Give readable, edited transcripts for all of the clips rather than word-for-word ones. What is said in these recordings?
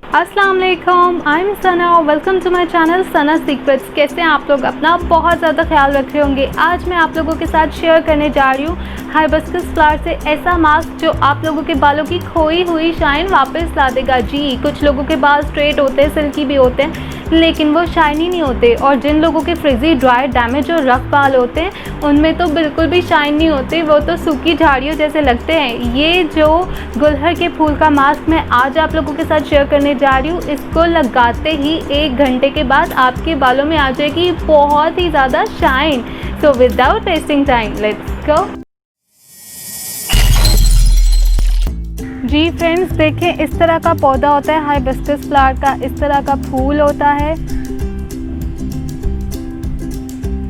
अस्सलाम वालेकुम, I am Sana, welcome to my channel Sana secrets. कैसे हैं आप लोग? अपना बहुत ज़्यादा ख्याल रख रहे होंगे। आज मैं आप लोगों के साथ शेयर करने जा रही हूँ हाइबिस्कस फ्लावर से ऐसा मास्क जो आप लोगों के बालों की खोई हुई शाइन वापस ला देगा। जी, कुछ लोगों के बाल स्ट्रेट होते हैं, सिल्की भी होते हैं, लेकिन वो शाइनी नहीं होते। और जिन लोगों के फ्रिजी, ड्राई, डैमेज और रफ बाल होते हैं उनमें तो बिल्कुल भी शाइन नहीं होते, वो तो सूखी झाड़ियों जैसे लगते हैं। ये जो गुलहर के फूल का मास्क मैं आज आप लोगों के साथ शेयर करने जा रही हूँ, इसको लगाते ही 1 घंटे के बाद आपके बालों में आ जाएगी बहुत ही ज़्यादा shine. So without wasting time, let's go. जी फ्रेंड्स, देखें इस तरह का पौधा होता है हाइबिस्कस फ्लावर का, इस तरह का फूल होता है।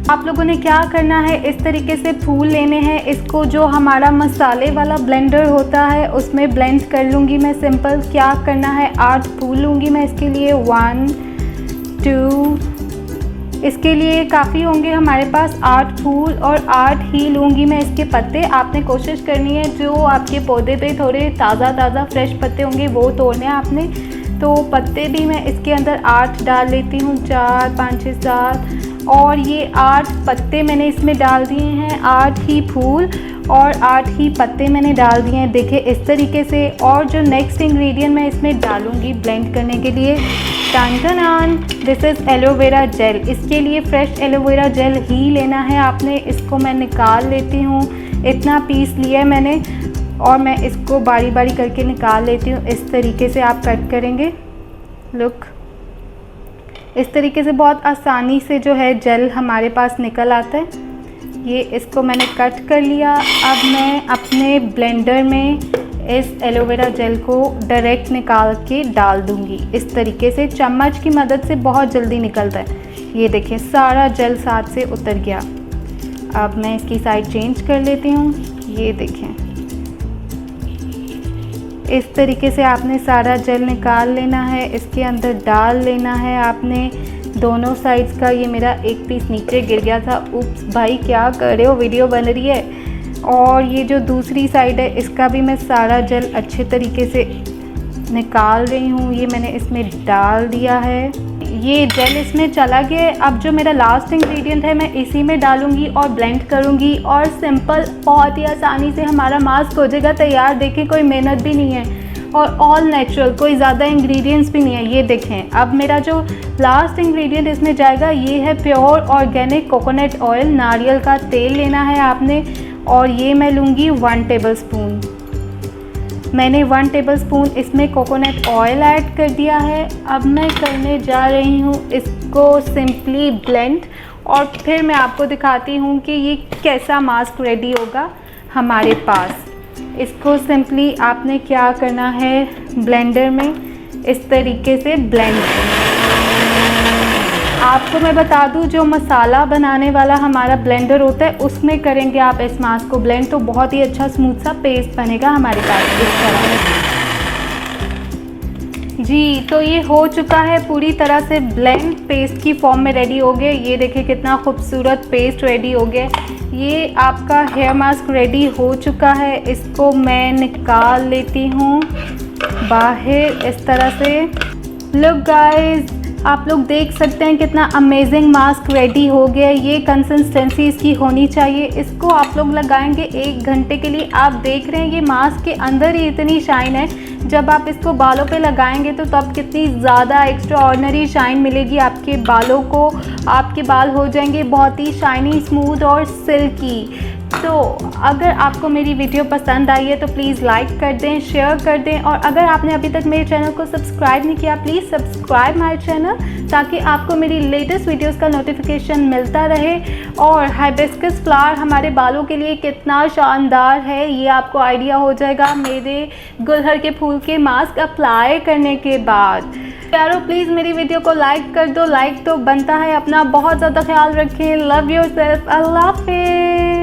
आप लोगों ने क्या करना है, इस तरीके से फूल लेने हैं। इसको जो हमारा मसाले वाला ब्लेंडर होता है उसमें ब्लेंड कर लूँगी मैं। सिंपल क्या करना है, 8 फूल लूँगी मैं इसके लिए। 1 2, इसके लिए काफ़ी होंगे हमारे पास 8 फूल, और 8 ही लूँगी मैं इसके पत्ते। आपने कोशिश करनी है जो आपके पौधे पे थोड़े ताज़ा फ्रेश पत्ते होंगे वो तोड़ने हैं आपने। तो पत्ते भी मैं इसके अंदर 8 डाल लेती हूँ। 4 5 6 7, और ये 8 पत्ते मैंने इसमें डाल दिए हैं। 8 ही फूल और 8 ही पत्ते मैंने डाल दिए हैं, देखिए इस तरीके से। और जो नेक्स्ट इंग्रेडिएंट मैं इसमें डालूँगी ब्लेंड करने के लिए, टान, दिस इज़ एलोवेरा जेल। इसके लिए फ्रेश एलोवेरा जेल ही लेना है आपने। इसको मैं निकाल लेती हूँ, इतना पीस लिया है मैंने, और मैं इसको बारी बारी करके निकाल लेती हूँ। इस तरीके से आप कट करेंगे, लुक इस तरीके से बहुत आसानी से जो है जेल हमारे पास निकल आता है। ये इसको मैंने कट कर लिया। अब मैं अपने ब्लेंडर में इस एलोवेरा जेल को डायरेक्ट निकाल के डाल दूँगी। इस तरीके से चम्मच की मदद से बहुत जल्दी निकलता है। ये देखिए सारा जेल साथ से उतर गया। अब मैं इसकी साइड चेंज कर लेती हूँ। ये देखें इस तरीके से आपने सारा जेल निकाल लेना है, इसके अंदर डाल लेना है आपने दोनों साइड्स का। ये मेरा एक पीस नीचे गिर गया था, उप्स भाई क्या कर रहे हो, वीडियो बन रही है। और ये जो दूसरी साइड है इसका भी मैं सारा जेल अच्छे तरीके से निकाल रही हूँ। ये मैंने इसमें डाल दिया है, ये जेल इसमें चला गया। अब जो मेरा लास्ट इंग्रेडिएंट है मैं इसी में डालूंगी और ब्लेंड करूंगी, और सिंपल बहुत ही आसानी से हमारा मास्क हो जाएगा तैयार। देखें कोई मेहनत भी नहीं है और ऑल नेचुरल, कोई ज़्यादा इंग्रेडिएंट्स भी नहीं है। ये देखें अब मेरा जो लास्ट इंग्रेडिएंट इसमें जाएगा ये है प्योर ऑर्गेनिक कोकोनट ऑयल। नारियल का तेल लेना है आपने, और ये मैं लूँगी 1 टेबलस्पून। मैंने 1 टेबलस्पून इसमें कोकोनट ऑयल ऐड कर दिया है। अब मैं करने जा रही हूँ इसको सिंपली ब्लेंड, और फिर मैं आपको दिखाती हूँ कि ये कैसा मास्क रेडी होगा हमारे पास। इसको सिंपली आपने क्या करना है, ब्लेंडर में इस तरीके से ब्लेंड करना। आपको मैं बता दूं जो मसाला बनाने वाला हमारा ब्लेंडर होता है उसमें करेंगे आप इस मास्क को ब्लेंड, तो बहुत ही अच्छा स्मूथ सा पेस्ट बनेगा हमारे पास इस तरह। जी, तो ये हो चुका है पूरी तरह से ब्लेंड, पेस्ट की फॉर्म में रेडी हो गया। ये देखिए कितना खूबसूरत पेस्ट रेडी हो गया। ये आपका हेयर मास्क रेडी हो चुका है। इसको मैं निकाल लेती हूँ बाहर इस तरह से। लुक गाइस, आप लोग देख सकते हैं कितना अमेजिंग मास्क रेडी हो गया। ये कंसिस्टेंसी इसकी होनी चाहिए। इसको आप लोग लगाएंगे 1 घंटे के लिए। आप देख रहे हैं ये मास्क के अंदर ही इतनी शाइन है, जब आप इसको बालों पे लगाएंगे तो तब कितनी ज़्यादा एक्स्ट्रा ऑर्डिनरी शाइन मिलेगी आपके बालों को। आपके बाल हो जाएंगे बहुत ही शाइनी, स्मूथ और सिल्की। तो अगर आपको मेरी वीडियो पसंद आई है तो प्लीज़ लाइक कर दें, शेयर कर दें, और अगर आपने अभी तक मेरे चैनल को सब्सक्राइब नहीं किया प्लीज़ सब्सक्राइब माय चैनल, ताकि आपको मेरी लेटेस्ट वीडियोस का नोटिफिकेशन मिलता रहे। और हाइबिस्कस फ्लावर हमारे बालों के लिए कितना शानदार है ये आपको आइडिया हो जाएगा मेरे गुलहर के फूल के मास्क अप्लाई करने के बाद। प्यारो प्लीज़ मेरी वीडियो को लाइक कर दो, लाइक तो बनता है। अपना बहुत ज़्यादा ख्याल रखें। लव योरसेल्फ, अल्लाह हाफिज़।